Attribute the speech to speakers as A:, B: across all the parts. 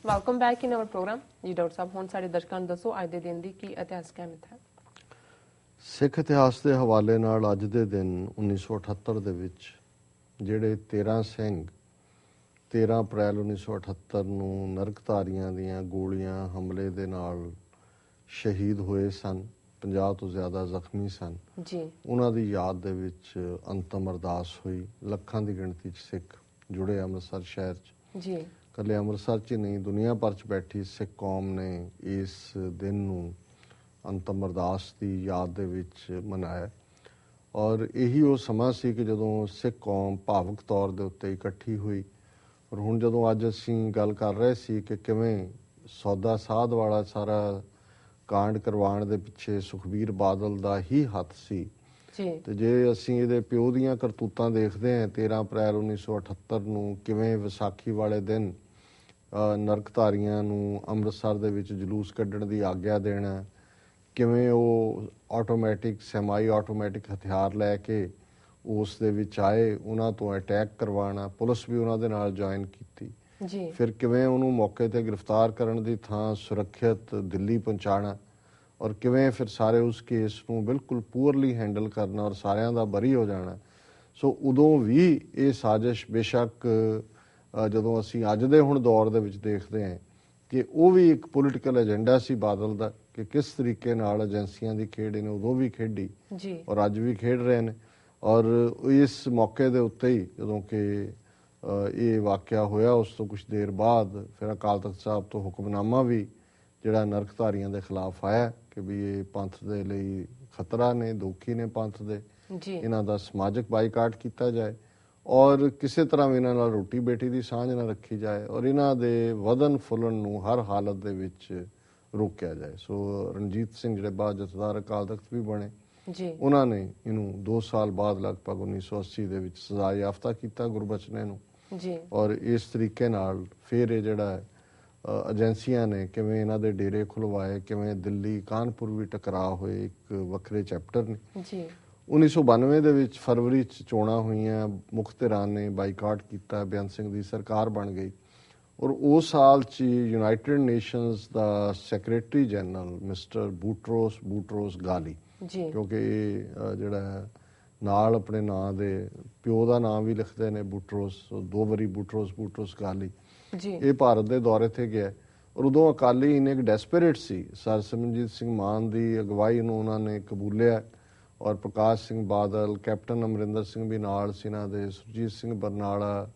A: Welcome back in our program ਜੀ। Doctor ਸਾਹਿਬ ਹੁਣ ਸਾਡੇ ਦਰਸ਼ਕਾਂ ਨੂੰ ਦੱਸੋ ਅੱਜ ਦੇ ਦਿਨ ਦੀ ਕੀ ਇਤਿਹਾਸਕ ਅਹਿਮੀਅਤ ਹੈ।
B: ਸਿੱਖ ਇਤਿਹਾਸ ਦੇ ਹਵਾਲੇ ਨਾਲ ਅੱਜ ਦੇ ਦਿਨ 1978 ਦੇ ਵਿੱਚ ਜਿਹੜੇ 13 ਸਿੰਘ 13 ਅਪ੍ਰੈਲ 1978 ਨੂੰ ਨਰਕਧਾਰੀਆਂ ਦੀਆਂ ਗੋਲੀਆਂ ਹਮਲੇ ਦੇ ਨਾਲ ਸ਼ਹੀਦ ਹੋਏ ਸਨ, 50 ਤੋਂ ਜ਼ਿਆਦਾ ਜ਼ਖਮੀ ਸਨ
A: ਜੀ। ਉਹਨਾਂ
B: ਦੀ ਯਾਦ ਦੇ ਵਿੱਚ ਅੰਤਮ ਅਰਦਾਸ ਹੋਈ। ਲੱਖਾਂ ਦੀ ਗਿਣਤੀ 'ਚ ਸਿੱਖ ਜੁੜੇ ਅੰਮ੍ਰਿਤਸਰ ਸ਼ਹਿਰ 'ਚ
A: ਜੀ।
B: ਇਕੱਲੇ ਅੰਮ੍ਰਿਤਸਰ 'ਚ ਹੀ ਨਹੀਂ, ਦੁਨੀਆ ਭਰ 'ਚ ਬੈਠੀ ਸਿੱਖ ਕੌਮ ਨੇ ਇਸ ਦਿਨ ਨੂੰ ਅੰਤਮ ਅਰਦਾਸ ਦੀ ਯਾਦ ਦੇ ਵਿੱਚ ਮਨਾਇਆ। ਔਰ ਇਹੀ ਉਹ ਸਮਾਂ ਸੀ ਕਿ ਜਦੋਂ ਸਿੱਖ ਕੌਮ ਭਾਵੁਕ ਤੌਰ ਦੇ ਉੱਤੇ ਇਕੱਠੀ ਹੋਈ। ਔਰ ਹੁਣ ਜਦੋਂ ਅੱਜ ਅਸੀਂ ਗੱਲ ਕਰ ਰਹੇ ਸੀ ਕਿ ਕਿਵੇਂ ਸੌਦਾ ਸਾਧ ਵਾਲਾ ਸਾਰਾ ਕਾਂਡ ਕਰਵਾਉਣ ਦੇ ਪਿੱਛੇ ਸੁਖਬੀਰ ਬਾਦਲ ਦਾ ਹੀ ਹੱਥ ਸੀ, ਤੇ ਜੇ ਅਸੀਂ ਇਹਦੇ ਪਿਓ ਦੀਆਂ ਕਰਤੂਤਾਂ ਦੇਖਦੇ ਹਾਂ 13 ਅਪ੍ਰੈਲ 1978 ਨੂੰ ਕਿਵੇਂ ਵਿਸਾਖੀ ਵਾਲੇ ਦਿਨ ਨਰਕਧਾਰੀਆਂ ਨੂੰ ਅੰਮ੍ਰਿਤਸਰ ਦੇ ਵਿੱਚ ਜਲੂਸ ਕੱਢਣ ਦੀ ਆਗਿਆ ਦੇਣਾ, ਕਿਵੇਂ ਉਹ ਆਟੋਮੈਟਿਕ ਸੈਮਾਈ ਆਟੋਮੈਟਿਕ ਹਥਿਆਰ ਲੈ ਕੇ ਉਸ ਦੇ ਵਿੱਚ ਆਏ, ਉਹਨਾਂ ਤੋਂ ਅਟੈਕ ਕਰਵਾਉਣਾ, ਪੁਲਿਸ ਵੀ ਉਹਨਾਂ ਦੇ ਨਾਲ ਜੁਆਇਨ ਕੀਤੀ
A: ਜੀ।
B: ਫਿਰ ਕਿਵੇਂ ਉਹਨੂੰ ਮੌਕੇ ਤੇ ਗ੍ਰਿਫਤਾਰ ਕਰਨ ਦੀ ਥਾਂ ਸੁਰੱਖਿਅਤ ਦਿੱਲੀ ਪਹੁੰਚਾਉਣਾ, ਔਰ ਕਿਵੇਂ ਫਿਰ ਸਾਰੇ ਉਸ ਕੇਸ ਨੂੰ ਬਿਲਕੁਲ ਪੂਅਰਲੀ ਹੈਂਡਲ ਕਰਨਾ ਔਰ ਸਾਰਿਆਂ ਦਾ ਬਰੀ ਹੋ ਜਾਣਾ। ਸੋ ਉਦੋਂ ਵੀ ਇਹ ਸਾਜ਼ਿਸ਼ ਬੇਸ਼ੱਕ ਜਦੋਂ ਅਸੀਂ ਅੱਜ ਦੇ ਹੁਣ ਦੌਰ ਦੇ ਵਿੱਚ ਦੇਖਦੇ ਹਾਂ ਕਿ ਉਹ ਵੀ ਇੱਕ ਪੋਲੀਟੀਕਲ ਏਜੰਡਾ ਸੀ ਬਾਦਲ ਦਾ ਕਿ ਕਿਸ ਤਰੀਕੇ ਨਾਲ ਏਜੰਸੀਆਂ ਦੀ ਖੇਡ ਇਹਨੇ ਉਦੋਂ ਵੀ ਖੇਡੀ ਔਰ ਅੱਜ ਵੀ ਖੇਡ ਰਹੇ ਨੇ। ਔਰ ਇਸ ਮੌਕੇ ਦੇ ਉੱਤੇ ਹੀ ਜਦੋਂ ਕਿ ਇਹ ਵਾਕਿਆ ਹੋਇਆ ਉਸ ਤੋਂ ਕੁਛ ਦੇਰ ਬਾਅਦ ਫਿਰ ਅਕਾਲ ਤਖਤ ਸਾਹਿਬ ਤੋਂ ਹੁਕਮਨਾਮਾ ਵੀ ਜਿਹੜਾ ਨਰਕਧਾਰੀਆਂ ਦੇ ਖਿਲਾਫ ਆਇਆ ਕਿ ਵੀ ਇਹ ਪੰਥ ਦੇ ਲਈ ਖਤਰਾ ਨੇ, ਦੋਖੀ ਨੇ ਪੰਥ ਦੇ, ਇਹਨਾਂ ਦਾ ਸਮਾਜਿਕ ਬਾਈਕਾਟ ਕੀਤਾ ਜਾਏ ਔਰ ਕਿਸੇ ਤਰ੍ਹਾਂ ਵੀ ਇਹਨਾਂ ਨਾਲ ਰੋਟੀ ਬੇਟੀ ਦੀ ਸਾਂਝ ਨਾ ਰੱਖੀ ਜਾਏ ਔਰ ਇਹਨਾਂ ਦੇ ਵਧਨ ਫੁੱਲਣ ਨੂੰ ਹਰ ਹਾਲਤ ਦੇ ਵਿੱਚ ਰੋਕਿਆ ਜਾਏ। ਸੋ ਰਣਜੀਤ ਸਿੰਘ ਜਿਹੜੇ ਬਾਅਦ ਜਥੇਦਾਰ ਅਕਾਲ ਤਖਤ ਵੀ ਬਣੇ, ਉਹਨਾਂ ਨੇ ਇਹਨੂੰ 2 ਸਾਲ ਬਾਅਦ ਲਗਭਗ 1980 ਦੇ ਵਿੱਚ ਸਜ਼ਾ ਯਾਫਤਾ ਕੀਤਾ ਗੁਰਬਚਨੇ ਨੂੰ। ਔਰ ਇਸ ਤਰੀਕੇ ਨਾਲ ਫਿਰ ਇਹ ਜਿਹੜਾ ਏਜੰਸੀਆਂ ਨੇ ਕਿਵੇਂ ਇਹਨਾਂ ਦੇ ਡੇਰੇ ਖੁਲਵਾਏ, ਕਿਵੇਂ ਦਿੱਲੀ ਕਾਨਪੁਰ ਵੀ ਟਕਰਾਅ ਹੋਏ, ਇੱਕ ਵੱਖਰੇ ਚੈਪਟਰ ਨੇ। 1992 ਦੇ ਵਿੱਚ ਫਰਵਰੀ 'ਚ ਚੋਣਾਂ ਹੋਈਆਂ, ਮੁੱਖ ਧਿਰਾਂ ਨੇ ਬਾਈਕਾਟ ਕੀਤਾ, ਬੇਅੰਤ ਸਿੰਘ ਦੀ ਸਰਕਾਰ ਬਣ ਗਈ ਔਰ ਉਸ ਸਾਲ 'ਚ ਯੂਨਾਈਟਿਡ ਨੇਸ਼ਨਸ ਦਾ ਸੈਕਟਰੀ ਜਨਰਲ ਮਿਸਟਰ ਬੂਟਰੋਸ ਗਾਲੀ, ਕਿਉਂਕਿ ਇਹ ਜਿਹੜਾ ਨਾਲ ਆਪਣੇ ਨਾਂ ਦੇ ਪਿਓ ਦਾ ਨਾਂ ਵੀ ਲਿਖਦੇ ਨੇ ਬੂਟਰੋਸ, 2 ਵਾਰੀ ਬੂਟਰੋਸ ਗਾਲੀ, ਇਹ ਭਾਰਤ ਦੇ ਦੌਰੇ ਤੇ ਗਿਆ। ਔਰ ਉਦੋਂ ਅਕਾਲੀ ਇੰਨੇ ਇੱਕ ਡੈਸਪਰੇਟ ਸੀ, ਸਰ ਸਿਮਰਨਜੀਤ ਸਿੰਘ ਮਾਨ ਦੀ ਅਗਵਾਈ ਨੂੰ ਉਹਨਾਂ ਨੇ ਕਬੂਲਿਆ ਔਰ ਪ੍ਰਕਾਸ਼ ਸਿੰਘ ਬਾਦਲ, ਕੈਪਟਨ ਅਮਰਿੰਦਰ ਸਿੰਘ ਵੀ ਨਾਲ ਸੀ ਇਹਨਾਂ ਦੇ, ਸੁਰਜੀਤ ਸਿੰਘ ਬਰਨਾਲਾ,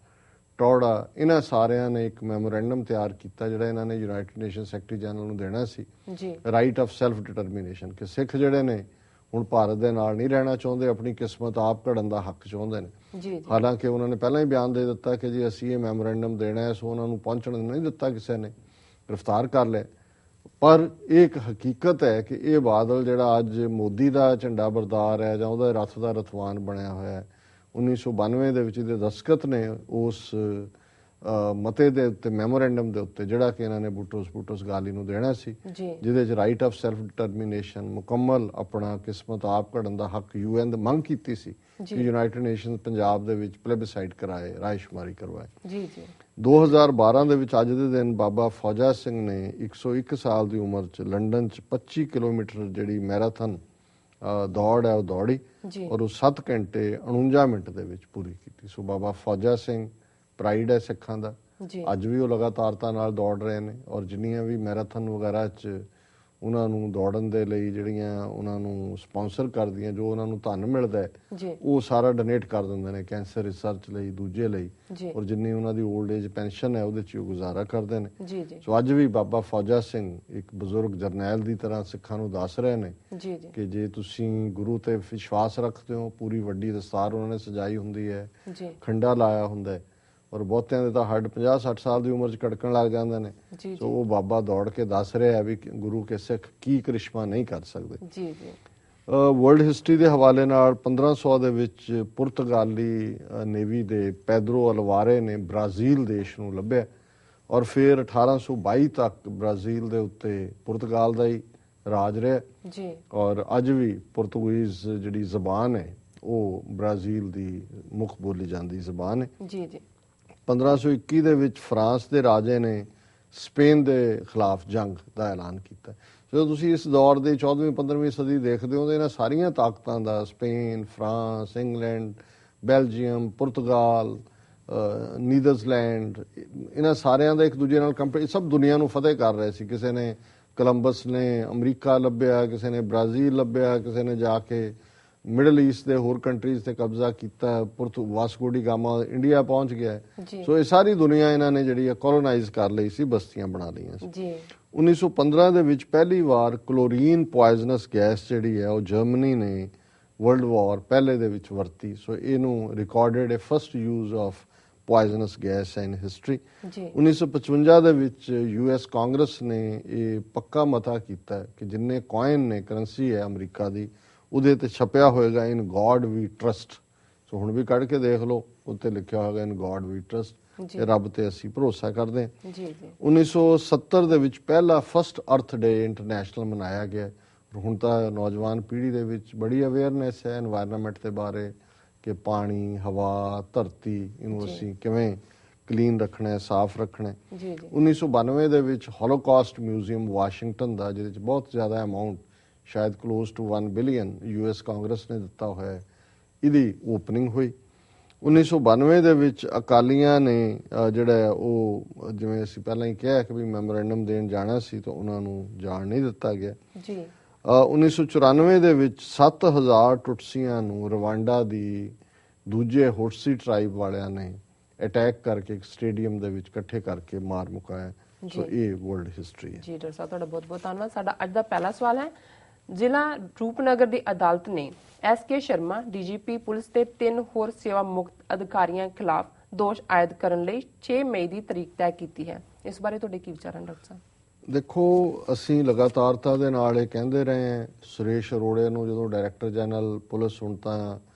B: ਟੌੜਾ, ਇਹਨਾਂ ਸਾਰਿਆਂ ਨੇ ਇੱਕ ਮੈਮੋਰੈਂਡਮ ਤਿਆਰ ਕੀਤਾ ਜਿਹੜਾ ਇਹਨਾਂ ਨੇ ਯੂਨਾਈਟਿਡ ਨੇਸ਼ਨ ਸੈਕਟਰੀ ਜਨਰਲ ਨੂੰ ਦੇਣਾ ਸੀ, ਰਾਈਟ ਆਫ ਸੈਲਫ ਡਿਟਰਮੀਨੇਸ਼ਨ, ਕਿ ਸਿੱਖ ਜਿਹੜੇ ਨੇ ਹੁਣ ਭਾਰਤ ਦੇ ਨਾਲ ਨਹੀਂ ਰਹਿਣਾ ਚਾਹੁੰਦੇ, ਆਪਣੀ ਕਿਸਮਤ ਆਪ ਘੜਨ ਦਾ ਹੱਕ ਚਾਹੁੰਦੇ ਨੇ। ਹਾਲਾਂਕਿ ਉਹਨਾਂ ਨੇ ਪਹਿਲਾਂ ਹੀ ਬਿਆਨ ਦੇ ਦਿੱਤਾ ਕਿ ਜੀ ਅਸੀਂ ਇਹ ਮੈਮੋਰੈਂਡਮ ਦੇਣਾ ਹੈ, ਸੋ ਉਹਨਾਂ ਨੂੰ ਪਹੁੰਚਣ ਨਹੀਂ ਦਿੱਤਾ, ਕਿਸੇ ਨੇ ਗ੍ਰਿਫਤਾਰ ਕਰ ਲਿਆ। ਪਰ ਇਹ ਇੱਕ ਹਕੀਕਤ ਹੈ ਕਿ ਇਹ ਬਾਦਲ ਜਿਹੜਾ ਅੱਜ ਮੋਦੀ ਦਾ ਝੰਡਾ ਬਰਦਾਰ ਹੈ ਜਾਂ ਉਹਦਾ ਰੱਥ ਦਾ ਰਥਵਾਨ ਬਣਿਆ ਹੋਇਆ ਹੈ, 1992 ਦੇ ਵਿੱਚ ਇਹਦੇ ਦਸਤਖਤ ਨੇ ਉਸ ਮਤੇ ਦੇ ਉੱਤੇ, ਮੈਮੋਰੈਂਡਮ ਦੇ ਉੱਤੇ, ਜਿਹੜਾ ਕਿ ਇਹਨਾਂ ਨੇ ਬੂਟਰੋਸ ਗਾਲੀ ਨੂੰ ਦੇਣਾ ਸੀ, ਜਿਹਦੇ 'ਚ ਰਾਈਟ ਆਫ ਸੈਲਫ ਡਿਟਰਮੀਨੇਸ਼ਨ, ਮੁਕੰਮਲ ਆਪਣਾ ਕਿਸਮਤ ਆਪ ਘੜਨ ਦਾ ਹੱਕ UN ਦੀ ਮੰਗ ਕੀਤੀ ਸੀ ਕਿ ਯੂਨਾਈਟਿਡ ਨੇਸ਼ਨ ਪੰਜਾਬ ਦੇ ਵਿੱਚ ਪਲੇਬਸਾਈਡ ਕਰਾਏ, ਰਾਇਸ਼ੁਮਾਰੀ ਕਰਵਾਏ। 2012 ਦੇ ਵਿੱਚ ਅੱਜ ਦੇ ਦਿਨ ਬਾਬਾ ਫੌਜਾ ਸਿੰਘ ਨੇ 101 ਸਾਲ ਦੀ ਉਮਰ 'ਚ ਲੰਡਨ 'ਚ 25 ਕਿਲੋਮੀਟਰ ਜਿਹੜੀ ਮੈਰਾਥਨ ਦੌੜ ਹੈ ਉਹ ਦੌੜੀ ਔਰ ਉਹ 7 ਘੰਟੇ 49 ਮਿੰਟ ਦੇ ਵਿੱਚ ਪੂਰੀ ਕੀਤੀ। ਸੋ ਬਾਬਾ ਫੌਜਾ ਸਿੰਘ ਪ੍ਰਾਈਡ ਹੈ ਸਿੱਖਾਂ ਦਾ, ਅੱਜ ਵੀ ਉਹ ਲਗਾਤਾਰਤਾ ਨਾਲ ਦੌੜ ਰਹੇ ਨੇ ਔਰ ਜਿੰਨੀਆਂ ਵੀ ਮੈਰਾਥਨ ਵਗੈਰਾ 'ਚ ਉਹਨਾਂ ਨੂੰ ਦੌੜਨ ਦੇ ਲਈ ਜਿਹੜੀਆਂ ਉਹਨਾਂ ਨੂੰ ਸਪਾਂਸਰ ਕਰਦੀਆਂ, ਜੋ ਉਹਨਾਂ ਨੂੰ ਧਨ ਮਿਲਦਾ ਹੈ ਉਹ ਸਾਰਾ ਡੋਨੇਟ ਕਰ ਦਿੰਦੇ ਨੇ ਕੈਂਸਰ ਰਿਸਰਚ ਲਈ, ਦੂਜੇ ਲਈ, ਔਰ ਜਿੰਨੀ ਉਹਨਾਂ ਦੀ ਓਲਡ ਏਜ ਪੈਨਸ਼ਨ ਹੈ ਉਹਦੇ 'ਚ ਉਹ ਗੁਜ਼ਾਰਾ ਕਰਦੇ ਨੇ। ਸੋ ਅੱਜ ਵੀ ਬਾਬਾ ਫੌਜਾ ਸਿੰਘ ਇੱਕ ਬਜ਼ੁਰਗ ਜਰਨੈਲ ਦੀ ਤਰ੍ਹਾਂ ਸਿੱਖਾਂ ਨੂੰ ਦੱਸ ਰਹੇ ਨੇ ਕਿ ਜੇ ਤੁਸੀਂ ਗੁਰੂ ਤੇ ਵਿਸ਼ਵਾਸ ਰੱਖਦੇ ਹੋ, ਪੂਰੀ ਵੱਡੀ ਦਸਤਾਰ ਉਹਨਾਂ ਨੇ ਸਜਾਈ ਹੁੰਦੀ ਹੈ, ਖੰਡਾ ਲਾਇਆ ਹੁੰਦਾ ਹੈ ਔਰ ਬਹੁਤਿਆਂ ਦੇ ਤਾਂ ਹੱਡ 50-60 ਸਾਲ ਦੀ ਉਮਰ 'ਚ ਕੜਕਣ ਲੱਗ ਜਾਂਦੇ ਨੇ। ਸੋ ਉਹ ਬਾਬਾ ਦੌੜ ਕੇ ਦੱਸ ਰਿਹਾ ਵੀ ਗੁਰੂ ਕੇ ਸਿੱਖ ਕੀ ਕਰਿਸ਼ਮਾ ਨਹੀਂ ਕਰ ਸਕਦੇ। ਵਰਲਡ ਹਿਸਟਰੀ ਦੇ ਹਵਾਲੇ ਨਾਲ 1500 ਦੇ ਵਿੱਚ ਪੁਰਤਗਾਲੀ ਨੇਵੀ ਦੇ ਪੈਦਰੋ ਅਲਵਾਰੇ ਨੇ ਬ੍ਰਾਜ਼ੀਲ ਦੇਸ਼ ਨੂੰ ਲੱਭਿਆ ਔਰ ਫਿਰ 1822 ਤੱਕ ਬ੍ਰਾਜ਼ੀਲ ਦੇ ਉੱਤੇ ਪੁਰਤਗਾਲ ਦਾ ਹੀ ਰਾਜ ਰਿਹਾ ਔਰ ਅੱਜ ਵੀ ਪੁਰਤਗਾਲੀਜ਼ ਜਿਹੜੀ ਜ਼ਬਾਨ ਹੈ ਉਹ ਬ੍ਰਾਜ਼ੀਲ ਦੀ ਮੁੱਖ ਬੋਲੀ ਜਾਂਦੀ ਜ਼ਬਾਨ ਹੈ। 1521 ਦੇ ਵਿੱਚ ਫਰਾਂਸ ਦੇ ਰਾਜੇ ਨੇ ਸਪੇਨ ਦੇ ਖਿਲਾਫ ਜੰਗ ਦਾ ਐਲਾਨ ਕੀਤਾ। ਜਦੋਂ ਤੁਸੀਂ ਇਸ ਦੌਰ ਦੇ 14ਵੀਂ 15ਵੀਂ ਸਦੀ ਦੇਖਦੇ ਹੋ ਤਾਂ ਇਹਨਾਂ ਸਾਰੀਆਂ ਤਾਕਤਾਂ ਦਾ ਸਪੇਨ, ਫਰਾਂਸ, ਇੰਗਲੈਂਡ, ਬੈਲਜੀਅਮ, ਪੁਰਤਗਾਲ, ਨੀਦਰਲੈਂਡ, ਇਹਨਾਂ ਸਾਰਿਆਂ ਦਾ ਇੱਕ ਦੂਜੇ ਨਾਲ ਸਭ ਦੁਨੀਆ ਨੂੰ ਫਤਿਹ ਕਰ ਰਹੇ ਸੀ। ਕਿਸੇ ਨੇ ਕੋਲੰਬਸ ਨੇ ਅਮਰੀਕਾ ਲੱਭਿਆ, ਕਿਸੇ ਨੇ ਬ੍ਰਾਜ਼ੀਲ ਲੱਭਿਆ, ਕਿਸੇ ਨੇ ਜਾ ਕੇ ਮਿਡਲ ਈਸਟ ਦੇ ਹੋਰ ਕੰਟਰੀਜ਼ ਤੇ ਕਬਜ਼ਾ ਕੀਤਾ, ਵਾਸਕੋ ਡੀ ਗਾਮਾ ਇੰਡੀਆ ਪਹੁੰਚ ਗਿਆ। ਸੋ ਇਹ ਸਾਰੀ ਦੁਨੀਆ ਇਹਨਾਂ ਨੇ ਜਿਹੜੀ ਕੋਲੋਨਾਈਜ਼ ਕਰ ਲਈ ਸੀ, ਬਸਤੀਆਂ ਬਣਾ ਲਈਆਂ ਸੀ। 1915 ਦੇ ਵਿੱਚ ਪਹਿਲੀ ਵਾਰ ਕਲੋਰੀਨ ਪੋਇਜ਼ਨਸ ਗੈਸ ਜਿਹੜੀ ਹੈ ਉਹ ਜਰਮਨੀ ਨੇ ਵਰਲਡ ਵਾਰ ਪਹਿਲੇ ਦੇ ਵਿੱਚ ਵਰਤੀ। ਸੋ ਇਹਨੂੰ recorded first use of poisonous gas in history। 1955 ਦੇ ਵਿੱਚ US ਕਾਂਗਰਸ ਨੇ ਇਹ ਪੱਕਾ ਮਤਾ ਕੀਤਾ ਕਿ ਜਿੰਨੇ ਕੋਇਨ ਨੇ, ਕਰੰਸੀ ਹੈ ਅਮਰੀਕਾ ਦੀ, ਉਹਦੇ ਤੇ ਛਪਿਆ ਹੋਏਗਾ ਇਨ ਗੋਡ ਵੀ ਟਰਸਟ। ਸੋ ਹੁਣ ਵੀ ਕੱਢ ਕੇ ਦੇਖ ਲਓ, ਉੱਤੇ ਲਿਖਿਆ ਹੋਏਗਾ ਇਨ ਗੋਡ ਵੀ ਟਰਸਟ, ਕਿ ਰੱਬ ਤੇ ਅਸੀਂ ਭਰੋਸਾ ਕਰਦੇ ਹਾਂ। 1970 ਦੇ ਵਿੱਚ ਪਹਿਲਾ ਫਸਟ ਅਰਥ ਡੇ ਇੰਟਰਨੈਸ਼ਨਲ ਮਨਾਇਆ ਗਿਆ। ਹੁਣ ਤਾਂ ਨੌਜਵਾਨ ਪੀੜ੍ਹੀ ਦੇ ਵਿੱਚ ਬੜੀ ਅਵੇਅਰਨੈਸ ਹੈ এনवायरमेंट ਦੇ ਬਾਰੇ, ਕਿ ਪਾਣੀ, ਹਵਾ, ਧਰਤੀ, ਇਹਨੂੰ ਅਸੀਂ ਕਿਵੇਂ ਕਲੀਨ ਰੱਖਣਾ ਹੈ, ਸਾਫ਼ ਰੱਖਣਾ ਹੈ। 1992 ਦੇ ਵਿੱਚ ਹੋਲੋਕਾਸਟ ਮਿਊਜ਼ੀਅਮ ਵਾਸ਼ਿੰਗਟਨ ਦਾ, ਜਿਹਦੇ 'ਚ ਬਹੁਤ ਜ਼ਿਆਦਾ ਅਮਾਊਂਟ, ਸ਼ਾਇਦ close to 1 billion US Congress ਨੇ ਦਿੱਤਾ ਹੋਇਆ ਹੈ, ਇਹਦੀ ਓਪਨਿੰਗ ਹੋਈ। 1992 ਦੇ ਵਿੱਚ ਅਕਾਲੀਆਂ ਨੇ ਜਿਹੜਾ ਉਹ, ਜਿਵੇਂ ਅਸੀਂ ਪਹਿਲਾਂ ਹੀ ਕਿਹਾ ਕਿ ਵੀ ਮੈਮੋਰੈਂਡਮ ਦੇਣ ਜਾਣਾ ਸੀ ਤਾਂ ਉਹਨਾਂ ਨੂੰ ਜਾਣ ਨਹੀਂ ਦਿੱਤਾ ਗਿਆ। 1994 ਦੇ ਵਿੱਚ 7000 ਟੁਟਸੀਆਂ ਨੂੰ ਰਵਾਂਡਾ ਦੀ ਦੂਜੇ ਹੋਟਸੀ ਟ੍ਰਾਈਬ ਵਾਲਿਆਂ ਨੇ ਅਟੈਕ ਕਰਕੇ ਇੱਕ ਸਟੇਡੀਅਮ ਦੇ ਵਿੱਚ ਇਕੱਠੇ ਕਰਕੇ ਮਾਰ ਮੁਕਾਇਆ। ਸੋ ਇਹ ਵਰਲਡ ਹਿਸਟਰੀ ਹੈ।
A: ਜੀ ਡਾਕਟਰ ਸਾਹਿਬ, ਤੁਹਾਡਾ ਬਹੁਤ ਬਹੁਤ ਧੰਨਵਾਦ। ਸਾਡਾ ਅੱਜ ਦਾ ਪਹਿਲਾ ਸਵਾਲ ਹੈ, ਜ਼ਿਲ੍ਹਾ ਰੂਪਨਗਰ ਦੀ ਅਦਾਲਤ ਨੇ SK ਸ਼ਰਮਾ DGP ਪੁਲਿਸ ਤੇ 3 ਹੋਰ ਸੇਵਾ ਮੁਕਤ ਅਧਿਕਾਰੀਆਂ ਖਿਲਾਫ ਦੋਸ਼ ਆਇਦ ਕਰਨ ਲਈ 6 ਮਈ ਦੀ ਤਰੀਕ ਤੈਅ ਕੀਤੀ ਹੈ। ਇਸ ਬਾਰੇ ਤੁਹਾਡੇ ਕੀ ਵਿਚਾਰ ਹਨ ਡਾਕਟਰ ਸਾਹਿਬ?
B: ਦੇਖੋ, ਅਸੀਂ ਲਗਾਤਾਰਤਾ ਦੇ ਨਾਲ ਇਹ ਕਹਿੰਦੇ ਰਹੇ ਹਾਂ, ਸੁਰੇਸ਼ ਅਰੋੜੇ ਨੂੰ ਜਦੋਂ ਡਾਇਰੈਕਟਰ ਜਨਰਲ ਪੁਲਿਸ ਹੁਣ ਤਾਂ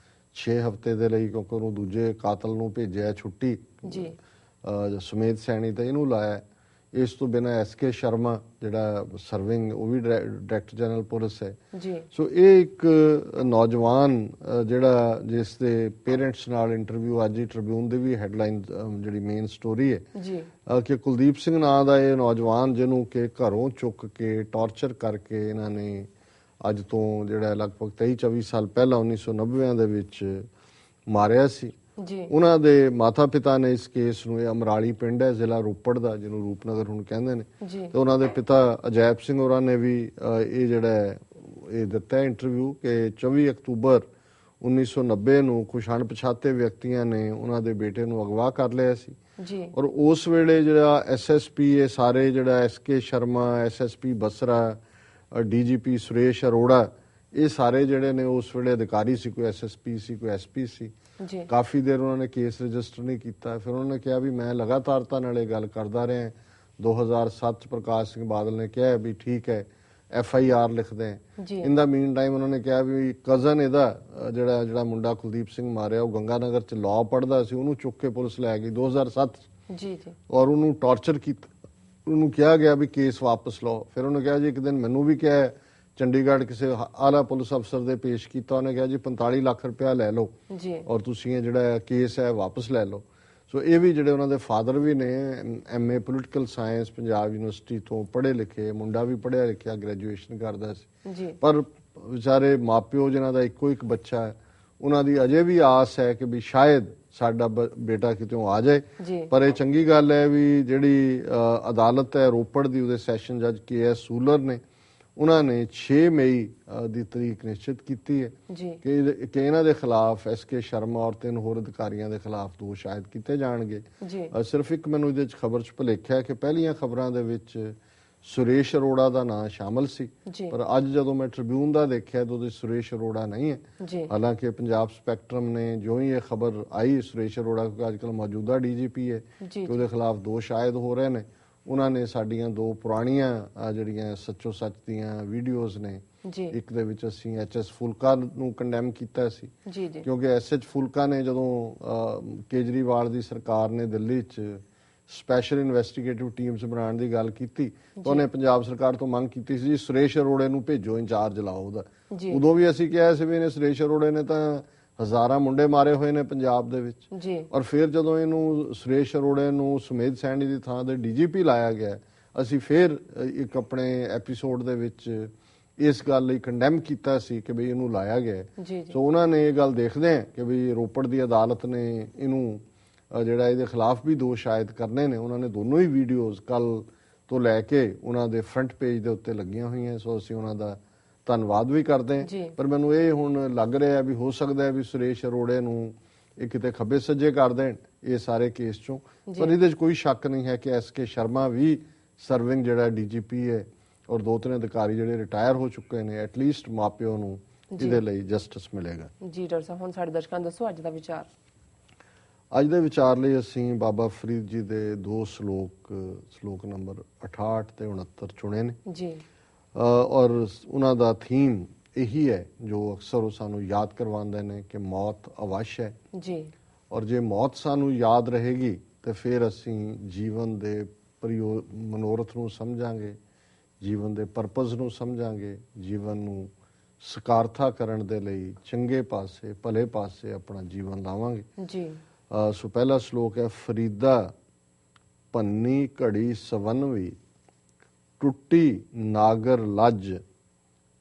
B: 6 ਹਫ਼ਤੇ ਦੇ ਲਈ, ਕਿਉਂਕਿ ਉਹਨੂੰ ਦੂਜੇ ਕਾਤਲ ਨੂੰ ਭੇਜਿਆ ਛੁੱਟੀ, ਸੁਮੇਧ ਸੈਣੀ ਤੇ ਇਹਨੂੰ ਲਾਇਆ। ਇਸ ਤੋਂ ਬਿਨਾਂ SK ਸ਼ਰਮਾ ਜਿਹੜਾ ਸਰਵਿੰਗ, ਉਹ ਵੀ ਡਾਇਰੈਕਟਰ ਜਨਰਲ ਪੁਲਿਸ ਹੈ। ਸੋ ਇਹ ਇੱਕ ਨੌਜਵਾਨ ਜਿਹੜਾ, ਜਿਸ ਦੇ ਪੇਰੈਂਟਸ ਨਾਲ ਇੰਟਰਵਿਊ ਅੱਜ ਹੀ ਟ੍ਰਿਬਿਊਨ ਦੀ ਵੀ ਹੈਡਲਾਈਨ ਜਿਹੜੀ ਮੇਨ ਸਟੋਰੀ ਹੈ, ਕਿ ਕੁਲਦੀਪ ਸਿੰਘ ਨਾਂ ਦਾ ਇਹ ਨੌਜਵਾਨ, ਜਿਹਨੂੰ ਕਿ ਘਰੋਂ ਚੁੱਕ ਕੇ ਟਾਰਚਰ ਕਰਕੇ ਇਹਨਾਂ ਨੇ ਅੱਜ ਤੋਂ ਜਿਹੜਾ ਲਗਭਗ 23-24 ਸਾਲ ਪਹਿਲਾਂ 1990 ਦੇ ਵਿੱਚ ਮਾਰਿਆ ਸੀ। ਉਹਨਾਂ ਦੇ ਮਾਤਾ ਪਿਤਾ ਨੇ ਇਸ ਕੇਸ ਨੂੰ, ਇਹ ਅਮਰਾਲੀ ਪਿੰਡ ਹੈ ਜ਼ਿਲ੍ਹਾ ਰੋਪੜ ਦਾ, ਜਿਹਨੂੰ ਰੂਪਨਗਰ ਹੁਣ ਕਹਿੰਦੇ ਨੇ, ਤੇ ਉਹਨਾਂ ਦੇ ਪਿਤਾ ਅਜੈਬ ਸਿੰਘ ਹੋਰਾਂ ਨੇ ਵੀ ਇਹ ਜਿਹੜਾ ਇਹ ਦਿੱਤਾ ਇੰਟਰਵਿਊ ਕਿ 24 ਅਕਤੂਬਰ 1990 ਨੂੰ ਕੁਝ ਅਣਪਛਾਤੇ ਵਿਅਕਤੀਆਂ ਨੇ ਉਹਨਾਂ ਦੇ ਬੇਟੇ ਨੂੰ ਅਗਵਾ ਕਰ ਲਿਆ ਸੀ। ਔਰ ਉਸ ਵੇਲੇ ਜਿਹੜਾ SSP, ਇਹ ਸਾਰੇ ਜਿਹੜਾ SK Sharma, SSP Basra, DGP Suresh Arora, ਇਹ ਸਾਰੇ ਜਿਹੜੇ ਨੇ ਉਸ ਵੇਲੇ ਅਧਿਕਾਰੀ ਸੀ। ਕੋਈ SSP ਸੀ, ਕੋਈ SP ਸੀ। ਕਾਫੀ ਦੇਰ ਉਹਨਾਂ ਨੇ ਕੇਸ ਰਜਿਸਟਰ ਨਹੀਂ ਕੀਤਾ। ਫਿਰ ਉਹਨਾਂ ਨੇ ਕਿਹਾ ਵੀ ਮੈਂ ਲਗਾਤਾਰਤਾ ਨਾਲ ਇਹ ਗੱਲ ਕਰਦਾ ਰਿਹਾ। 2007 ਚ ਪ੍ਰਕਾਸ਼ ਸਿੰਘ ਬਾਦਲ ਨੇ ਕਿਹਾ ਵੀ ਠੀਕ ਹੈ, FIR ਲਿਖਦੇ ਆ। ਇਨ ਦਾ ਮੀਨ ਟਾਈਮ ਉਹਨਾਂ ਨੇ ਕਿਹਾ ਵੀ ਕਜ਼ਨ ਇਹਦਾ ਜਿਹੜਾ ਮੁੰਡਾ ਕੁਲਦੀਪ ਸਿੰਘ ਮਾਰਿਆ, ਉਹ ਗੰਗਾਨਗਰ ਚ ਲਾਅ ਪੜ੍ਹਦਾ ਸੀ, ਉਹਨੂੰ ਚੁੱਕ ਕੇ ਪੁਲਿਸ ਲੈ ਗਈ 2007 ਔਰ ਉਹਨੂੰ ਟਾਰਚਰ ਕੀਤਾ। ਉਹਨੂੰ ਕਿਹਾ ਗਿਆ ਵੀ ਕੇਸ ਵਾਪਸ ਲਓ। ਫਿਰ ਉਹਨੇ ਕਿਹਾ ਜੀ ਇੱਕ ਦਿਨ ਮੈਨੂੰ ਵੀ ਕਿਹਾ, ਚੰਡੀਗੜ੍ਹ ਕਿਸੇ ਆਲਾ ਪੁਲਿਸ ਅਫਸਰ ਦੇ ਪੇਸ਼ ਕੀਤਾ, ਉਹਨੇ ਕਿਹਾ ਜੀ 45 ਲੱਖ ਰੁਪਇਆ ਲੈ ਲਓ ਔਰ ਤੁਸੀਂ ਇਹ ਜਿਹੜਾ ਕੇਸ ਹੈ ਵਾਪਸ ਲੈ ਲਓ। ਸੋ ਇਹ ਵੀ ਜਿਹੜੇ ਉਹਨਾਂ ਦੇ ਫਾਦਰ ਵੀ ਨੇ MA political science Punjab university ਤੋਂ ਪੜ੍ਹੇ ਲਿਖੇ, ਮੁੰਡਾ ਵੀ ਪੜ੍ਹਿਆ ਲਿਖਿਆ, ਗ੍ਰੈਜੂਏਸ਼ਨ ਕਰਦਾ ਸੀ। ਪਰ ਵਿਚਾਰੇ ਮਾਪਿਓ ਜਿਨ੍ਹਾਂ ਦਾ ਇੱਕੋ ਇੱਕ ਬੱਚਾ ਹੈ, ਉਹਨਾਂ ਦੀ ਅਜੇ ਵੀ ਆਸ ਹੈ ਕਿ ਵੀ ਸ਼ਾਇਦ ਸਾਡਾ ਬੇਟਾ ਕਿਤੋਂ ਆ ਜਾਏ। ਪਰ ਇਹ ਚੰਗੀ ਗੱਲ ਹੈ ਵੀ ਜਿਹੜੀ ਅਦਾਲਤ ਹੈ ਰੋਪੜ ਦੀ, ਉਹਦੇ ਸੈਸ਼ਨ ਜੱਜ KS ਸੂਲਰ ਨੇ, ਉਹਨਾਂ ਨੇ 6 ਮਈ ਦੀ ਤਰੀਕ ਨਿਸ਼ਚਿਤ ਕੀਤੀ ਹੈ ਕਿ ਇਹਨਾਂ ਦੇ ਖਿਲਾਫ SK ਸ਼ਰਮਾ ਔਰ 3 ਹੋਰ ਅਧਿਕਾਰੀਆਂ ਦੇ ਖਿਲਾਫ ਦੋਸ਼ ਆਇਦ ਕੀਤੇ ਜਾਣਗੇ। ਸਿਰਫ ਇੱਕ ਮੈਨੂੰ ਇਹਦੇ 'ਚ ਖਬਰ 'ਚ ਭੁਲੇਖਿਆ ਕਿ ਪਹਿਲੀਆਂ ਖਬਰਾਂ ਦੇ ਵਿੱਚ ਸੁਰੇਸ਼ ਅਰੋੜਾ ਦਾ ਨਾਂ ਸ਼ਾਮਲ ਸੀ, ਪਰ ਅੱਜ ਜਦੋਂ ਮੈਂ ਟ੍ਰਿਬਿਊਨ ਦਾ ਦੇਖਿਆ ਤਾਂ ਉਹਦੇ ਸੁਰੇਸ਼ ਅਰੋੜਾ ਨਹੀਂ ਹੈ। ਹਾਲਾਂਕਿ ਪੰਜਾਬ ਸਪੈਕਟਰਮ ਨੇ ਜੋ ਹੀ ਇਹ ਖਬਰ ਆਈ ਸੁਰੇਸ਼ ਅਰੋੜਾ, ਕਿਉਂਕਿ ਅੱਜ ਕੱਲ੍ਹ ਮੌਜੂਦਾ DGP ਹੈ, ਕਿ ਉਹਦੇ ਖਿਲਾਫ ਦੋਸ਼ ਆਇਦ ਹੋ ਰਹੇ ਨੇ, ਉਹਨਾਂ ਨੇ ਸਾਡੀਆਂ 2 ਪੁਰਾਣੀਆਂ ਜਿਹੜੀਆਂ ਸੱਚੋ ਸੱਚ ਦੀਆਂ ਵੀਡੀਓਜ਼ ਨੇ, ਇੱਕ ਦੇ ਵਿੱਚ ਅਸੀਂ HS ਫੁਲਕਾ ਨੂੰ ਕੰਡੈਮ ਕੀਤਾ ਸੀ, ਕਿਉਂਕਿ SH ਫੁਲਕਾ ਨੇ ਜਦੋਂ ਕੇਜਰੀਵਾਲ ਦੀ ਸਰਕਾਰ ਨੇ ਦਿੱਲੀ 'ਚ ਸਪੈਸ਼ਲ ਇਨਵੈਸਟੀਗੇਟਿਵ ਟੀਮਸ ਬਣਾਉਣ ਦੀ ਗੱਲ ਕੀਤੀ ਤਾਂ ਉਹਨੇ ਪੰਜਾਬ ਸਰਕਾਰ ਤੋਂ ਮੰਗ ਕੀਤੀ ਸੀ ਸੁਰੇਸ਼ ਅਰੋੜੇ ਨੂੰ ਭੇਜੋ, ਇੰਚਾਰਜ ਲਾਓ ਉਹਦਾ। ਉਦੋਂ ਵੀ ਅਸੀਂ ਕਿਹਾ ਸੀ ਵੀ ਇਹਨੇ ਸੁਰੇਸ਼ ਅਰੋੜੇ ਨੇ ਤਾਂ ਹਜ਼ਾਰਾਂ ਮੁੰਡੇ ਮਾਰੇ ਹੋਏ ਨੇ ਪੰਜਾਬ ਦੇ ਵਿੱਚ।
A: ਜੀ
B: ਔਰ ਫਿਰ ਜਦੋਂ ਇਹਨੂੰ ਸੁਰੇਸ਼ ਅਰੋੜੇ ਨੂੰ ਸੁਮੇਧ ਸੈਣੀ ਦੀ ਥਾਂ ਤੇ ਡੀਜੀਪੀ ਲਾਇਆ ਗਿਆ, ਅਸੀਂ ਫਿਰ ਇੱਕ ਆਪਣੇ ਐਪੀਸੋਡ ਦੇ ਵਿੱਚ ਇਸ ਗੱਲ ਲਈ ਕੰਡੈਮ ਕੀਤਾ ਸੀ ਕਿ ਬਈ ਇਹਨੂੰ ਲਾਇਆ ਗਿਆ।
A: ਜੀ ਜੀ
B: ਸੋ ਉਹਨਾਂ ਨੇ ਇਹ ਗੱਲ ਦੇਖਦੇ ਆ ਕਿ ਬਈ ਰੋਪੜ ਦੀ ਅਦਾਲਤ ਨੇ ਇਹਨੂੰ ਜਿਹੜਾ ਇਹਦੇ ਖਿਲਾਫ ਵੀ ਦੋਸ਼ ਆਇਦ ਕਰਨੇ ਨੇ, ਉਹਨਾਂ ਨੇ ਦੋਨੋਂ ਹੀ ਵੀਡੀਓਜ਼ ਕੱਲ ਤੋਂ ਲੈ ਕੇ ਉਹਨਾਂ ਦੇ ਫਰੰਟ ਪੇਜ ਦੇ ਉੱਤੇ ਲੱਗੀਆਂ ਹੋਈਆਂ। ਸੋ ਅਸੀਂ ਉਹਨਾਂ ਦਾ ਧੰਨਵਾਦ ਵੀ ਕਰਦੇ ਹਾਂ। ਪਰ ਮੈਨੂੰ ਇਹ ਹੁਣ ਲੱਗ ਰਿਹਾ ਵੀ ਹੋ ਸਕਦਾ ਹੈ ਵੀ ਸੁਰੇਸ਼ ਅਰੋੜੇ ਨੂੰ ਇਹ ਕਿਤੇ ਖੱਬੇ ਸੱਜੇ ਕਰ ਦੇਣ ਇਹ ਸਾਰੇ ਕੇਸ ਚੋਂ। ਪਰ ਇਹਦੇ 'ਚ ਕੋਈ ਸ਼ੱਕ ਨਹੀਂ ਹੈ ਕਿ ਐਸ.ਕੇ. ਸ਼ਰਮਾ ਵੀ ਸਰਵਿੰਗ ਜਿਹੜਾ ਡੀਜੀਪੀ ਹੈ ਔਰ 2-3 ਅਧਿਕਾਰੀ ਜਿਹੜੇ ਰਿਟਾਇਰ ਹੋ ਚੁੱਕੇ ਨੇ, ਐਟਲੀਸਟ ਮਾਪਿਓ ਨੂੰ ਇਹਦੇ ਲਈ ਜਸਟਿਸ ਮਿਲੇਗਾ।
A: ਜੀ ਡਾਕਟਰ ਸਾਹਿਬ, ਹੁਣ ਸਾਡੇ ਦਰਸ਼ਕਾਂ ਨੂੰ ਦੱਸੋ ਅੱਜ ਦਾ ਵਿਚਾਰ।
B: ਅੱਜ ਦੇ ਵਿਚਾਰ ਲਈ ਅਸੀਂ ਬਾਬਾ ਫਰੀਦ ਜੀ ਦੇ 2 ਸ਼ਲੋਕ ਨੰਬਰ 68 ਤੇ 69 ਚੁਣੇ ਨੇ
A: ਜੀ।
B: ਔਰ ਉਹਨਾਂ ਦਾ ਥੀਮ ਇਹੀ ਹੈ ਜੋ ਅਕਸਰ ਉਹ ਸਾਨੂੰ ਯਾਦ ਕਰਵਾਉਂਦੇ ਨੇ ਕਿ ਮੌਤ ਅਵਸ਼ ਹੈ
A: ਜੀ।
B: ਔਰ ਜੇ ਮੌਤ ਸਾਨੂੰ ਯਾਦ ਰਹੇਗੀ ਤੇ ਫਿਰ ਅਸੀਂ ਜੀਵਨ ਦੇ ਮਨੋਰਥ ਨੂੰ ਸਮਝਾਂਗੇ, ਜੀਵਨ ਦੇ ਪਰਪਸ ਨੂੰ ਸਮਝਾਂਗੇ, ਜੀਵਨ ਨੂੰ ਸਕਾਰਥਾ ਕਰਨ ਦੇ ਲਈ ਚੰਗੇ ਪਾਸੇ ਭਲੇ ਪਾਸੇ ਆਪਣਾ ਜੀਵਨ ਲਾਵਾਂਗੇ
A: ਜੀ।
B: ਸੋ ਪਹਿਲਾ ਸ਼ਲੋਕ ਹੈ, ਫਰੀਦਾ ਭੰਨੀ ਘੜੀ ਸਵੰਨਵੀ, ਟੁੱਟੀ ਨਾਗਰ ਲੱਜ,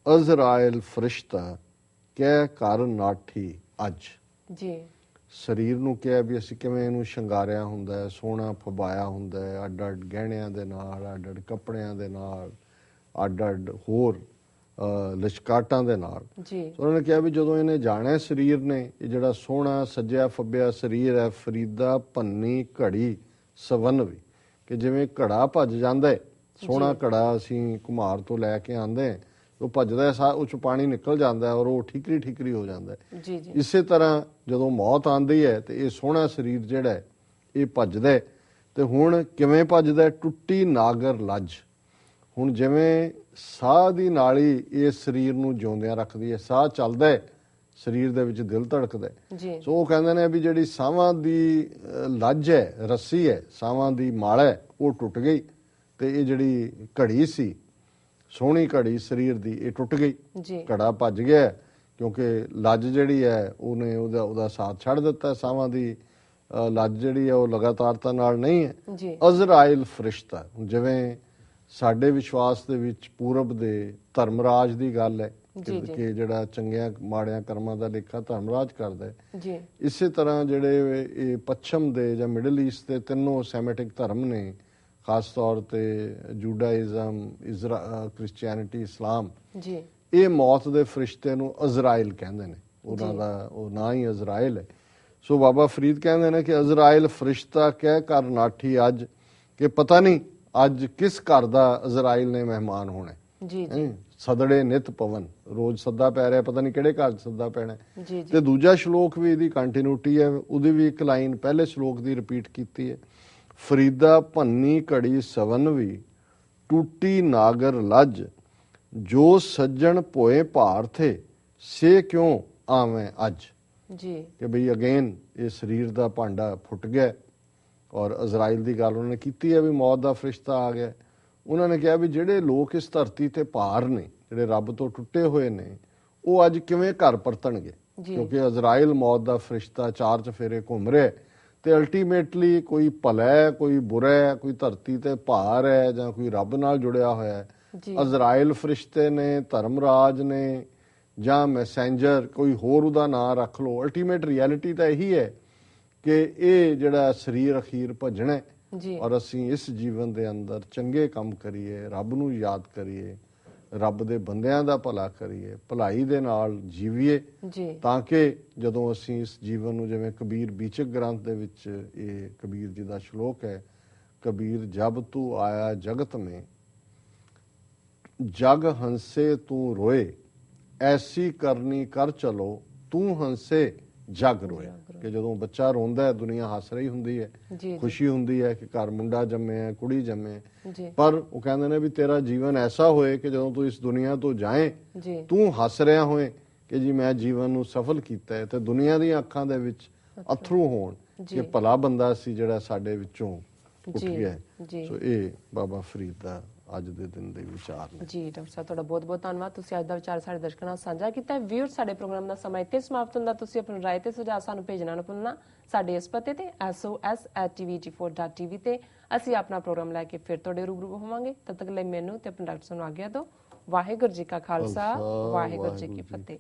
B: ਅਜ਼ਰਾਇਲ ਫਰਿਸ਼ਤਾ ਕਹਿ ਘਰ ਨਾਠੀ ਅੱਜ। ਜੀ। ਸਰੀਰ ਨੂੰ ਕਿਹਾ ਵੀ ਅਸੀਂ ਕਿਵੇਂ ਇਹਨੂੰ ਸ਼ਿੰਗਾਰਿਆ ਹੁੰਦਾ ਹੈ, ਸੋਹਣਾ ਫਬਾਇਆ ਹੁੰਦਾ ਹੈ, ਅੱਡ-ਅੱਡ ਗਹਿਣਿਆਂ ਦੇ ਨਾਲ, ਅੱਡ-ਅੱਡ ਕੱਪੜਿਆਂ ਦੇ ਨਾਲ, ਅੱਡ-ਅੱਡ ਹੋਰ ਲਿਸ਼ਕਾਟਾਂ ਦੇ ਨਾਲ। ਉਹਨਾਂ ਨੇ ਕਿਹਾ ਵੀ ਜਦੋਂ ਇਹਨੇ ਜਾਣਾ ਸਰੀਰ ਨੇ, ਇਹ ਜਿਹੜਾ ਸੋਹਣਾ ਸੱਜਿਆ ਫੱਬਿਆ ਸਰੀਰ ਹੈ, ਫਰੀਦਾ ਭੰਨੀ ਘੜੀ ਸਵੰਨਵੀ, ਕਿ ਜਿਵੇਂ ਘੜਾ ਭੱਜ ਜਾਂਦਾ ਹੈ, ਸੋਹਣਾ ਘੜਾ ਅਸੀਂ ਘੁਮਾਰ ਤੋਂ ਲੈ ਕੇ ਆਉਂਦੇ ਹਾਂ, ਉਹ ਭੱਜਦਾ ਉਹ ਚ ਪਾਣੀ ਨਿਕਲ ਜਾਂਦਾ ਔਰ ਉਹ ਠੀਕਰੀ ਹੋ ਜਾਂਦਾ ਹੈ। ਇਸੇ ਤਰ੍ਹਾਂ ਜਦੋਂ ਮੌਤ ਆਉਂਦੀ ਹੈ ਤੇ ਇਹ ਸੋਹਣਾ ਸਰੀਰ ਜਿਹੜਾ ਹੈ ਇਹ ਭੱਜਦਾ। ਤੇ ਹੁਣ ਕਿਵੇਂ ਭੱਜਦਾ? ਟੁੱਟੀ ਨਾਗਰ ਲੱਜ। ਹੁਣ ਜਿਵੇਂ ਸਾਹ ਦੀ ਨਾਲੀ ਇਸ ਸਰੀਰ ਨੂੰ ਜਿਉਂਦਿਆਂ ਰੱਖਦੀ ਹੈ, ਸਾਹ ਚੱਲਦਾ ਹੈ ਸਰੀਰ ਦੇ ਵਿੱਚ, ਦਿਲ ਧੜਕਦਾ। ਸੋ ਉਹ ਕਹਿੰਦੇ ਨੇ ਵੀ ਜਿਹੜੀ ਸਾਹਾਂ ਦੀ ਲੱਜ ਹੈ, ਰੱਸੀ ਹੈ, ਸਾਹਾਂ ਦੀ ਮਾਲਾ ਹੈ, ਉਹ ਟੁੱਟ ਗਈ ਤੇ ਇਹ ਜਿਹੜੀ ਘੜੀ ਸੀ, ਸੋਹਣੀ ਘੜੀ ਸਰੀਰ ਦੀ, ਇਹ ਟੁੱਟ ਗਈ। ਘੜਾ ਭੱਜ ਗਿਆ ਕਿਉਂਕਿ ਲੱਜ ਜਿਹੜੀ ਹੈ ਉਹਨੇ ਉਹਦਾ ਸਾਥ ਛੱਡ ਦਿੱਤਾ। ਸਾਹਾਂ ਦੀ ਲੱਜ ਜਿਹੜੀ ਹੈ ਉਹ ਲਗਾਤਾਰਤਾ ਨਾਲ ਨਹੀਂ ਹੈ। ਅਜ਼ਰਾਇਲ ਫਰਿਸ਼ਤਾ, ਜਿਵੇਂ ਸਾਡੇ ਵਿਸ਼ਵਾਸ ਦੇ ਵਿੱਚ ਪੂਰਬ ਦੇ ਧਰਮਰਾਜ ਦੀ ਗੱਲ ਹੈ ਕਿ ਜਿਹੜਾ ਚੰਗਿਆਂ ਮਾੜਿਆਂ ਕਰਮਾਂ ਦਾ ਲੇਖਾ ਧਰਮਰਾਜ ਕਰਦਾ ਹੈ, ਇਸੇ ਤਰ੍ਹਾਂ ਜਿਹੜੇ ਇਹ ਪੱਛਮ ਦੇ ਜਾਂ ਮਿਡਲ ਈਸਟ ਦੇ ਤਿੰਨੋਂ ਸੈਮੈਟਿਕ ਧਰਮ ਨੇ, ਖਾਸ ਤੌਰ ਤੇ ਜੂਡਾਇਜ਼ਮ, ਕ੍ਰਿਸਚੀਅਨਿਟੀ, ਇਸਲਾਮ, ਇਹ ਮੌਤ ਦੇ ਫਰਿਸ਼ਤੇ ਨੂੰ ਅਜ਼ਰਾਇਲ ਕਹਿੰਦੇ ਨੇ। ਉਹਨਾਂ ਦਾ ਉਹ ਨਾਂ ਹੀ ਅਜ਼ਰਾਇਲ ਹੈ। ਸੋ ਬਾਬਾ ਫਰੀਦ ਕਹਿੰਦੇ ਨੇ ਕਿ ਅਜ਼ਰਾਇਲ ਫਰਿਸ਼ਤਾ ਕਹਿ ਘਰ ਨਾਠੀ ਅੱਜ, ਕਿ ਪਤਾ ਨਹੀਂ ਅੱਜ ਕਿਸ ਘਰ ਦਾ ਅਜ਼ਰਾਇਲ ਨੇ ਮਹਿਮਾਨ ਹੋਣਾ। ਸਦੜੇ ਨਿਤ ਪਵਨ, ਰੋਜ਼ ਸੱਦਾ ਪੈ ਰਿਹਾ, ਪਤਾ ਨਹੀਂ ਕਿਹੜੇ ਘਰ 'ਚ ਸੱਦਾ ਪੈਣਾ। ਤੇ ਦੂਜਾ ਸ਼ਲੋਕ ਵੀ ਇਹਦੀ ਕੰਟੀਨਿਊਟੀ ਹੈ, ਉਹਦੀ ਵੀ ਇੱਕ ਲਾਈਨ ਪਹਿਲੇ ਸ਼ਲੋਕ ਦੀ ਰਿਪੀਟ ਕੀਤੀ ਹੈ, ਫਰੀਦਾ ਭੰਨੀ ਘੜੀ ਸਵੰਨਵੀ, ਟੂਟੀ ਨਾਗਰ ਲੱਜ, ਜੋ ਸੱਜਣ ਭੋਏ ਭਾਰ ਥੇ ਸੇ ਕਿਉਂ ਆਵੇਂ ਅੱਜ। ਕਿ ਬਈ ਅਗੇਨ ਇਹ ਸਰੀਰ ਦਾ ਭਾਂਡਾ ਫੁੱਟ ਗਿਆ ਔਰ ਅਜ਼ਰਾਇਲ ਦੀ ਗੱਲ ਉਹਨਾਂ ਨੇ ਕੀਤੀ ਹੈ ਵੀ ਮੌਤ ਦਾ ਫਰਿਸ਼ਤਾ ਆ ਗਿਆ। ਉਹਨਾਂ ਨੇ ਕਿਹਾ ਵੀ ਜਿਹੜੇ ਲੋਕ ਇਸ ਧਰਤੀ ਤੇ ਭਾਰ ਨੇ, ਜਿਹੜੇ ਰੱਬ ਤੋਂ ਟੁੱਟੇ ਹੋਏ ਨੇ, ਉਹ ਅੱਜ ਕਿਵੇਂ ਘਰ ਪਰਤਣਗੇ? ਕਿਉਂਕਿ ਅਜ਼ਰਾਇਲ ਮੌਤ ਦਾ ਫਰਿਸ਼ਤਾ 4 ਚਫੇਰੇ ਘੁੰਮ ਰਿਹਾ ਤੇ ਅਲਟੀਮੇਟਲੀ ਕੋਈ ਭਲਾ ਹੈ, ਕੋਈ ਬੁਰਾ ਹੈ, ਕੋਈ ਧਰਤੀ ਤੇ ਭਾਰ ਹੈ ਜਾਂ ਕੋਈ ਰੱਬ ਨਾਲ ਜੁੜਿਆ ਹੋਇਆ ਹੈ। ਅਜ਼ਰਾਇਲ ਫਰਿਸ਼ਤੇ ਨੇ, ਧਰਮਰਾਜ ਨੇ ਜਾਂ ਮੈਸੇਂਜਰ, ਕੋਈ ਹੋਰ ਉਹਦਾ ਨਾਂ ਰੱਖ ਲਓ, ਅਲਟੀਮੇਟ ਰਿਐਲਿਟੀ ਤਾਂ ਇਹੀ ਹੈ ਕਿ ਇਹ ਜਿਹੜਾ ਸਰੀਰ ਅਖੀਰ ਭੱਜਣਾ ਔਰ ਅਸੀਂ ਇਸ ਜੀਵਨ ਦੇ ਅੰਦਰ ਚੰਗੇ ਕੰਮ ਕਰੀਏ, ਰੱਬ ਨੂੰ ਯਾਦ ਕਰੀਏ, ਰੱਬ ਦੇ ਬੰਦਿਆਂ ਦਾ ਭਲਾ ਕਰੀਏ, ਭਲਾਈ ਦੇ ਨਾਲ ਜੀਵੀਏ, ਤਾਂ ਕਿ ਜਦੋਂ ਅਸੀਂ ਇਸ ਜੀਵਨ ਨੂੰ, ਜਿਵੇਂ ਕਬੀਰ ਬੀਚਕ ਗ੍ਰੰਥ ਦੇ ਵਿੱਚ ਇਹ ਕਬੀਰ ਜੀ ਦਾ ਸ਼ਲੋਕ ਹੈ, ਕਬੀਰ ਜਬ ਤੂੰ ਆਇਆ ਜਗਤ ਮੇਂ, ਜਗ ਹੰਸੇ ਤੂੰ ਰੋਏ, ਐਸੀ ਕਰਨੀ ਕਰ ਚਲੋ ਤੂੰ ਹੰਸੇ ਜਗ ਰੋਏ। ਕਿ ਜਦੋਂ ਬੱਚਾ ਰੋਂਦਾ ਹੈ ਦੁਨੀਆ ਹੱਸ ਰਹੀ ਹੁੰਦੀ ਹੈ, ਖੁਸ਼ੀ ਹੁੰਦੀ ਹੈ ਕਿ ਘਰ ਮੁੰਡਾ ਜੰਮਿਆ, ਕੁੜੀ ਜੰਮੇ, ਪਰ ਉਹ ਕਹਿੰਦੇ ਨੇ ਵੀ ਤੇਰਾ ਜੀਵਨ ਐਸਾ ਹੋਏ ਕਿ ਜਦੋਂ ਤੂੰ ਇਸ ਦੁਨੀਆ ਤੋਂ ਜਾਏ ਤੂੰ ਹੱਸ ਰਿਹਾ ਹੋਏ ਕਿ ਜੀ ਮੈਂ ਜੀਵਨ ਨੂੰ ਸਫਲ ਕੀਤਾ ਹੈ, ਤੇ ਦੁਨੀਆ ਦੀਆਂ ਅੱਖਾਂ ਦੇ ਵਿੱਚ ਅਥਰੂ ਹੋਣ ਕਿ ਭਲਾ ਬੰਦਾ ਸੀ ਜਿਹੜਾ ਸਾਡੇ ਵਿੱਚੋਂ ਉੱਠ ਗਿਆ। ਸੋ ਇਹ ਬਾਬਾ ਫਰੀਦ ਦਾ ਅੱਜ ਦੇ ਦਿਨ ਦੇ ਵਿਚਾਰ ਨੇ।
A: ਜੀ ਡਾਕਟਰ ਸਾਹਿਬ, ਤੁਹਾਡਾ ਬਹੁਤ ਬਹੁਤ ਧੰਨਵਾਦ। ਤੁਸੀਂ ਅੱਜ ਦਾ ਵਿਚਾਰ ਸਾਡੇ ਦਰਸ਼ਕਾਂ ਨਾਲ ਸਾਂਝਾ ਕੀਤਾ। ਵੀਰ, ਸਾਡੇ ਪ੍ਰੋਗਰਾਮ ਦਾ ਸਮਾਂ ਇੱਥੇ ਸਮਾਪਤ ਹੁੰਦਾ। ਤੁਸੀਂ ਆਪਣੀ ਰਾਏ ਤੇ ਸੁਝਾਅ ਸਾਨੂੰ ਭੇਜਣਾ ਨਾ ਭੁੱਲਣਾ। ਸਾਡੇ ਇਸ ਪਤੇ ਤੇ sos@tvt4.tv ਤੇ ਅਸੀਂ ਆਪਣਾ ਪ੍ਰੋਗਰਾਮ ਲੈ ਕੇ ਫਿਰ ਤੁਹਾਡੇ ਰੂਬਰੂ ਹੋਵਾਂਗੇ। ਤਦ ਤੱਕ ਲਈ ਮੈਨੂੰ ਤੇ ਆਪਣੇ ਡਾਕਟਰ ਸਾਹਿਬ ਨੂੰ ਆਗਿਆ ਦਿਓ। ਵਾਹਿਗੁਰੂ ਜੀ ਕਾ ਖਾਲਸਾ, ਵਾਹਿਗੁਰੂ ਜੀ ਕੀ ਫਤਿਹ।